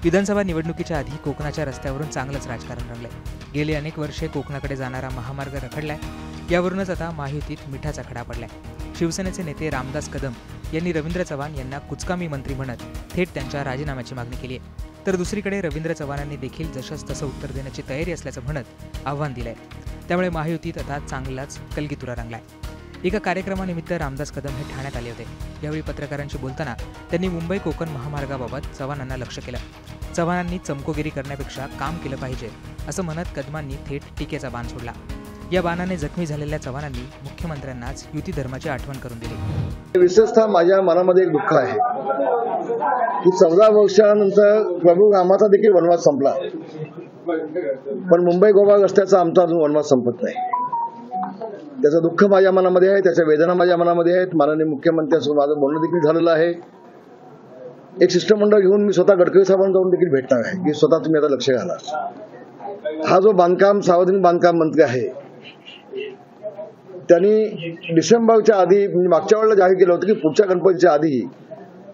विधानसभा निवडणुकीच्या आधी कोकणाच्या रस्त्यावरून चांगलंच राजकारण रंगलंय। गेली अनेक वर्षे कोकणाकडे जाणारा महामार्ग रखडलाय। यावरूनच आता महायुतीत मिठाचा खडा पडलाय। शिवसेनेचे नेते रामदास कदम यांनी रवींद्र चव्हाण यांना कुचकामी मंत्री म्हणत थेट त्यांच्या राजीनाम्याची मागणी केली आहे। तर दुसरीकडे रवींद्र चव्हाणांनी देखील जशास तसं उत्तर देण्याची तयारी असल्याचं म्हणत आव्हान दिलंय। त्यामुळे महायुतीत आता चांगलाच कलगीतुरा रंगलाय। एका कार्यक्रमानिमित्त रामदास कदम हे ठाण्यात आले होते। यावेळी पत्रकारांशी बोलताना त्यांनी मुंबई कोकण महामार्गाबाबत चव्हाणांना लक्ष्य केलं। चव्हाणांनी चमकोगिरी करण्यापेक्षा काम केलं पाहिजे असं म्हणत कदमांनी थेट टीकेचा बाण सोडला। या बाणाने जखमी झालेल्या चव्हाणांनी मुख्यमंत्र्यांनाच युती धर्माची आठवण करून दिली। विशेषतः माझ्या मनामध्ये एक दुःख आहे की 14 वर्षानंतर प्रभू रामाचा देखील वनवास संपला, पण मुंबई गोवा रस्त्याचा आमचा अजून वनवास संपत नाही। त्याचं दुःख माझ्या मनामध्ये आहे, त्याच्या वेदना माझ्या मनामध्ये आहेत। माननीय मुख्यमंत्र्यांसोबत माझं बोलणं देखील झालेलं आहे। एक शिष्टमंडळ घेऊन मी स्वतः गडकरी साहेबांना जाऊन देखील भेटणार आहे की स्वतः तुम्ही आता लक्ष घाला। हा जो बांधकाम सार्वजनिक बांधकाम मंत्री आहे त्यांनी डिसेंबरच्या आधी मागच्या वेळेला जाहीर केलं होतं की पुढच्या गणपतीच्या आधी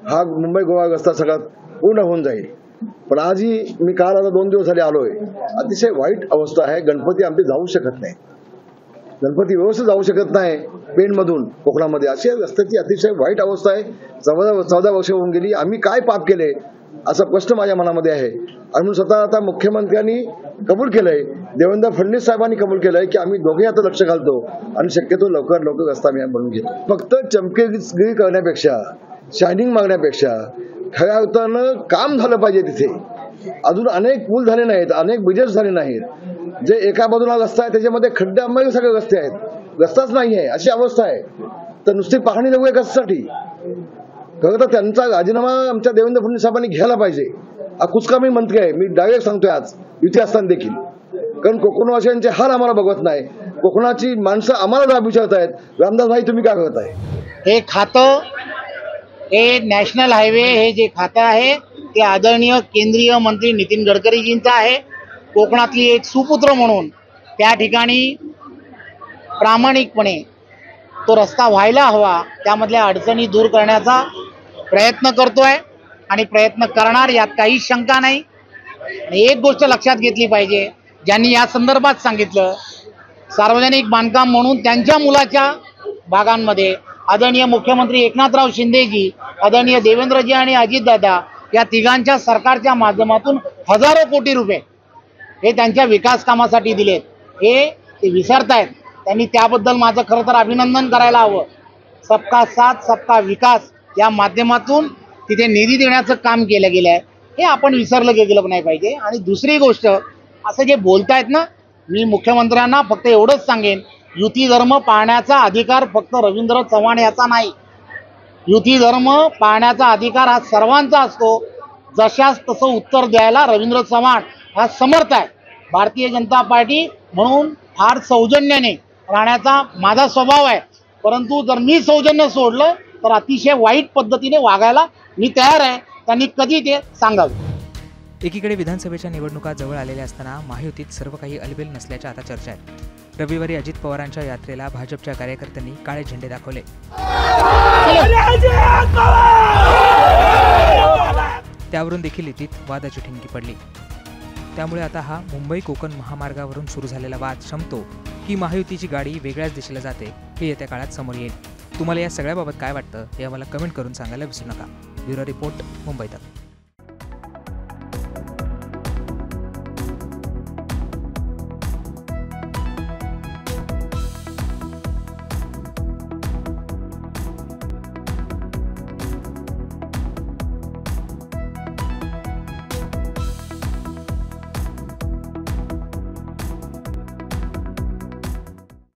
हा मुंबई गोवा रस्ता सगळा पूर्ण होऊन जाईल, पण आजही मी काल आता 2 दिवस झाले आलोय, अतिशय वाईट अवस्था आहे। गणपती आमचे जाऊ शकत नाही, गणपती व्यवस्थित जाऊ शकत नाही पेणमधून कोकणामध्ये, अशी रस्त्याची अतिशय वाईट अवस्था आहे। 14 वर्ष होऊन गेली, आम्ही काय पाप केले असा प्रश्न माझ्या मनामध्ये आहे। आणि म्हणून स्वतः आता मुख्यमंत्र्यांनी कबूल केलंय, देवेंद्र फडणवीस साहेबांनी कबूल केलंय की आम्ही दोघे आता लक्ष घालतो आणि शक्यतो लवकर रस्ता आम्ही बनवून घेतो। फक्त चमकेगिरी करण्यापेक्षा, शायनिंग मागण्यापेक्षा खऱ्या अर्थानं काम झालं पाहिजे। तिथे अजून अनेक पूल झाले नाहीत, अनेक ब्रिजेस झाले नाहीत। जे एका बाजूला रस्ता आहे त्याच्यामध्ये खड्डे आंबाई सगळे रस्ते आहेत, रस्ताच नाही आहे अशी अवस्था आहे। तर नुसती पाहणी नको आहे कशासाठी? खरं तर त्यांचा राजीनामा आमच्या देवेंद्र फडणवीस साहेबांनी घ्यायला पाहिजे। हा कुचकामी मंत्री आहे, मी डायरेक्ट सांगतोय आज युती असताना देखील, कारण कोकणवासियांचे हाल आम्हाला बघत नाही, कोकणाची माणसं आम्हाला जाब विचारत आहेत, रामदास भाई तुम्ही काय करताय? हे खातं, हे नॅशनल हायवे, हे जे खातं आहे ते आदरणीय केंद्रीय मंत्री नितीन गडकरीजींचं आहे। कोकणातली एक सुपुत्र म्हणून त्या ठिकाणी प्रामाणिकपणे तो रस्ता व्हायला हवा, त्यामधल्या अडचणी दूर करण्याचा प्रयत्न करतोय आणि प्रयत्न करणार, यात काही शंका नाही। आणि एक गोष्ट लक्षात घेतली पाहिजे, ज्यांनी या संदर्भात सांगितलं, सार्वजनिक बांधकाम म्हणून त्यांच्या मुलाच्या भागांमध्ये आदरणीय मुख्यमंत्री एकनाथराव शिंदेजी, आदरणीय देवेंद्रजी आणि अजितदादा या तिघांच्या सरकारच्या माध्यमातून हजारो कोटी रुपये हे त्यांच्या विकास कामासाठी दिलेत, हे ते विसरतायत। त्यांनी त्याबद्दल माझं खरं तर अभिनंदन करायला हवं। सबका साथ सबका विकास या माध्यमातून तिथे निधी देण्याचं काम केलं गेलं आहे, हे आपण विसरलं गेलं नाही पाहिजे। आणि दुसरी गोष्ट, असं जे बोलतायत ना, मी मुख्यमंत्र्यांना फक्त एवढंच सांगेन, युती धर्म पाळण्याचा अधिकार फक्त रवींद्र चव्हाण याचा नाही, युती धर्म पाळण्याचा अधिकार हा सर्वांचा असतो। जशास तसं उत्तर द्यायला रवींद्र चव्हाण हा समर्थ आहे। भारतीय जनता पार्टी म्हणून फार सौजन्याने राहण्याचा माझा स्वभाव आहे, परंतु जर मी सौजन्य सोडलं तर अतिशय वाईट पद्धतीने वागायला मी तयार आहे। त्यांनी कधी ते सांगावे। एकीकडे विधानसभेच्या निवडणुका जवळ आलेल्या असताना महायुतीत सर्व काही अलबेल नसल्याच्या आता चर्चा आहेत। रविवारी अजित पवारांच्या यात्रेला भाजपच्या कार्यकर्त्यांनी काळे झेंडे दाखवले। त्यावरून देखील युतीत वादाची ठिणगी पडली। त्यामुळे आता हा मुंबई कोकण महामार्गावरून सुरू झालेला वाद शमतो की महायुतीची गाडी वेगळ्याच दिशेला जाते, हे येत्या काळात समोर येईल। तुम्हाला या सगळ्याबाबत काय वाटतं हे आम्हाला कमेंट करून सांगायला विसरू नका। ब्युरो रिपोर्ट, मुंबई तक।